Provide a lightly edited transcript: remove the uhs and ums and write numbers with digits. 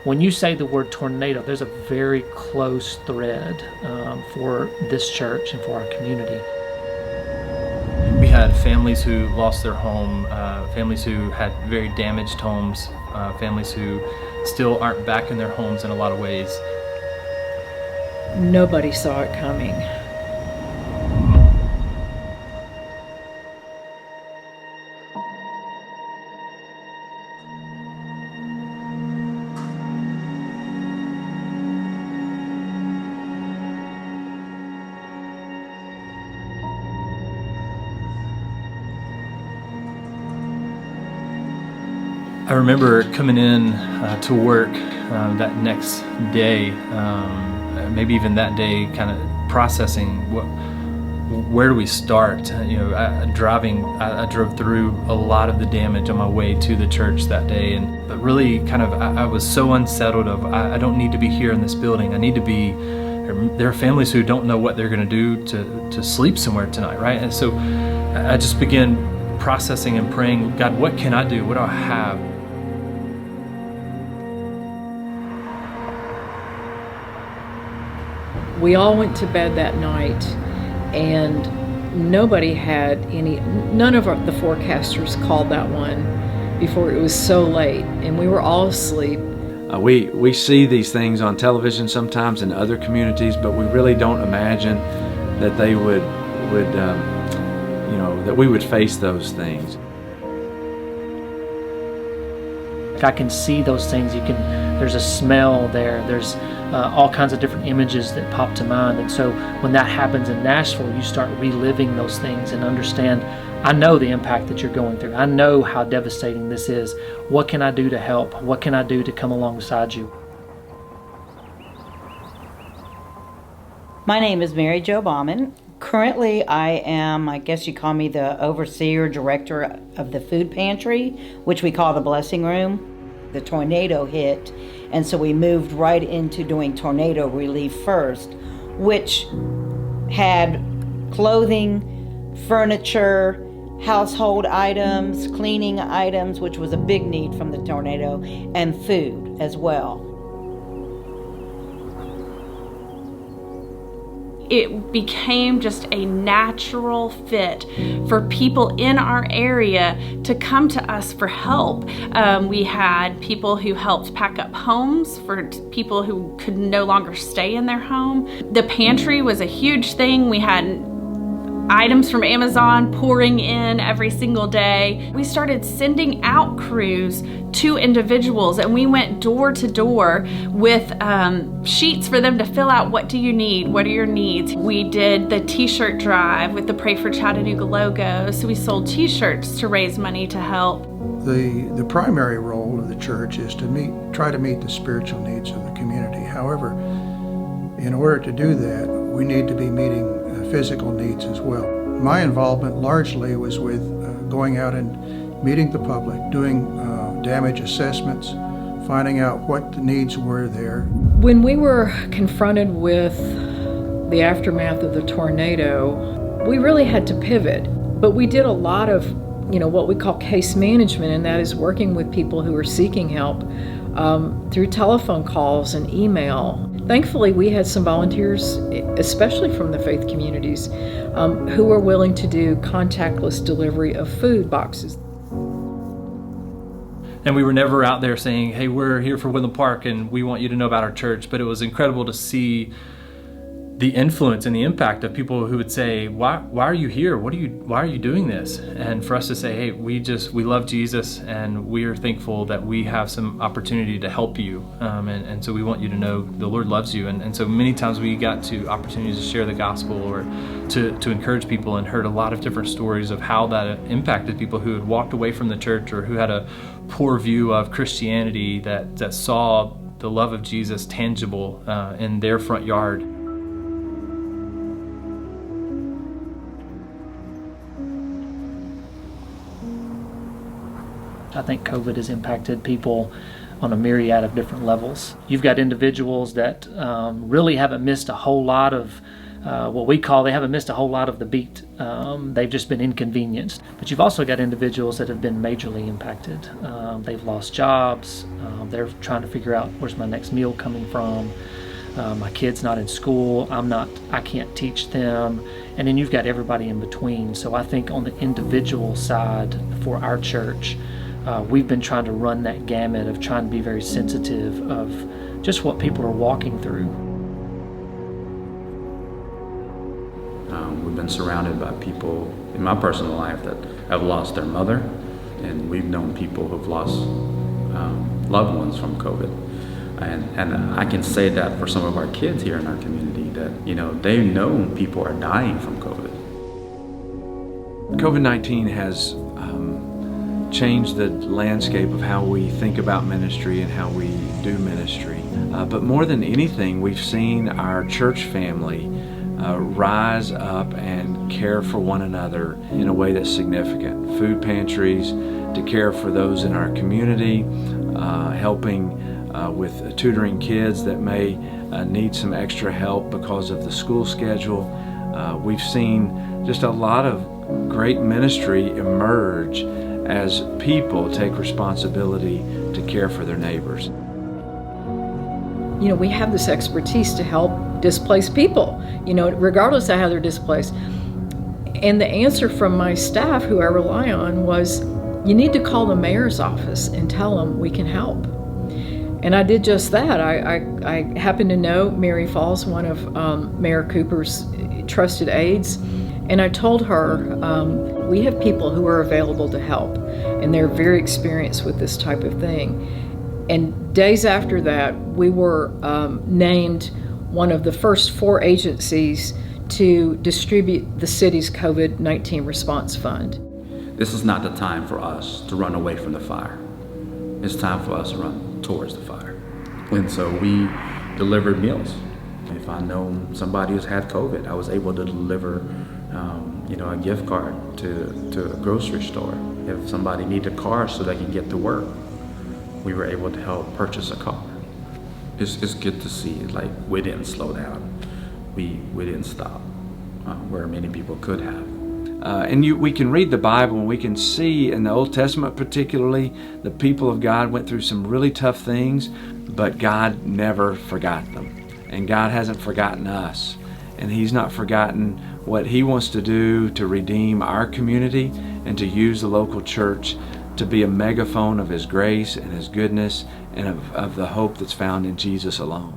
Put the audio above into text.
When you say the word tornado, there's a very close thread for this church and for our community. We had families who lost their home, families who had very damaged homes, families who still aren't back in their homes in a lot of ways. Nobody saw it coming. I remember coming in to work that next day, maybe even that day, kind of processing where do we start? I drove through a lot of the damage on my way to the church that day, but really I was so unsettled of I don't need to be here in this building. I need to be. There are families who don't know what they're going to do to sleep somewhere tonight, right? And so I just began processing and praying, God, what can I do? What do I have? We all went to bed that night, and nobody had none of the forecasters called that one before it was so late, and we were all asleep. We see these things on television sometimes in other communities, but we really don't imagine that they would that we would face those things. I can see those things. There's a smell there. There's all kinds of different images that pop to mind. And so when that happens in Nashville, you start reliving those things and understand, I know the impact that you're going through. I know how devastating this is. What can I do to help? What can I do to come alongside you? My name is Mary Jo Bauman. Currently, I am, I guess you call me the overseer, director of the food pantry, which we call the blessing room. The tornado hit, and so we moved right into doing tornado relief first, which had clothing, furniture, household items, cleaning items, which was a big need from the tornado, and food as well. It became just a natural fit for people in our area to come to us for help. We had people who helped pack up homes for people who could no longer stay in their home. The pantry was a huge thing. We had items from Amazon pouring in every single day. We started sending out crews to individuals, and we went door to door with sheets for them to fill out. What do you need? What are your needs? We did the t-shirt drive with the Pray for Chattanooga logo. So we sold t-shirts to raise money to help. The primary role of the church is to try to meet the spiritual needs of the community. However, in order to do that, we need to be meeting physical needs as well. My involvement largely was with going out and meeting the public, doing damage assessments, finding out what the needs were there. When we were confronted with the aftermath of the tornado, we really had to pivot, but we did a lot of what we call case management, and that is working with people who are seeking help through telephone calls and email. Thankfully, we had some volunteers, especially from the faith communities, who were willing to do contactless delivery of food boxes. And we were never out there saying, hey, we're here for Woodland Park and we want you to know about our church. But it was incredible to see the influence and the impact of people who would say, why are you here? Why are you doing this? And for us to say, hey, we love Jesus, and we are thankful that we have some opportunity to help you. And so we want you to know the Lord loves you. And so many times we got to opportunities to share the gospel or to encourage people, and heard a lot of different stories of how that impacted people who had walked away from the church or who had a poor view of Christianity that saw the love of Jesus tangible in their front yard. I think COVID has impacted people on a myriad of different levels. You've got individuals that really haven't missed a whole lot of what we call, they haven't missed a whole lot of the beat. They've just been inconvenienced. But you've also got individuals that have been majorly impacted. They've lost jobs. They're trying to figure out, where's my next meal coming from? My kid's not in school. I can't teach them. And then you've got everybody in between. So I think on the individual side for our church, we've been trying to run that gamut of trying to be very sensitive of just what people are walking through. We've been surrounded by people in my personal life that have lost their mother, and we've known people who've lost loved ones from COVID. And I can say that for some of our kids here in our community, that, you know, they've known people are dying from COVID. COVID-19 has changed the landscape of how we think about ministry and how we do ministry. But more than anything, we've seen our church family rise up and care for one another in a way that's significant. Food pantries to care for those in our community, helping with tutoring kids that may need some extra help because of the school schedule. We've seen just a lot of great ministry emerge as people take responsibility to care for their neighbors. You know, we have this expertise to help displaced people, you know, regardless of how they're displaced. And the answer from my staff, who I rely on, was, you need to call the mayor's office and tell them we can help. And I did just that. I happen to know Mary Falls, one of Mayor Cooper's trusted aides, and I told her, we have people who are available to help, and they're very experienced with this type of thing. And days after that, we were named one of the first 4 agencies to distribute the city's COVID-19 response fund. This is not the time for us to run away from the fire. It's time for us to run towards the fire. And so we delivered meals. If I know somebody who's had COVID, I was able to deliver a gift card to a grocery store. If somebody needed a car so they can get to work, we were able to help purchase a car. It's good to see, like, we didn't slow down. We didn't stop, where many people could have. We can read the Bible and we can see in the Old Testament particularly, the people of God went through some really tough things, but God never forgot them. And God hasn't forgotten us. And He's not forgotten what He wants to do to redeem our community and to use the local church to be a megaphone of His grace and His goodness and of the hope that's found in Jesus alone.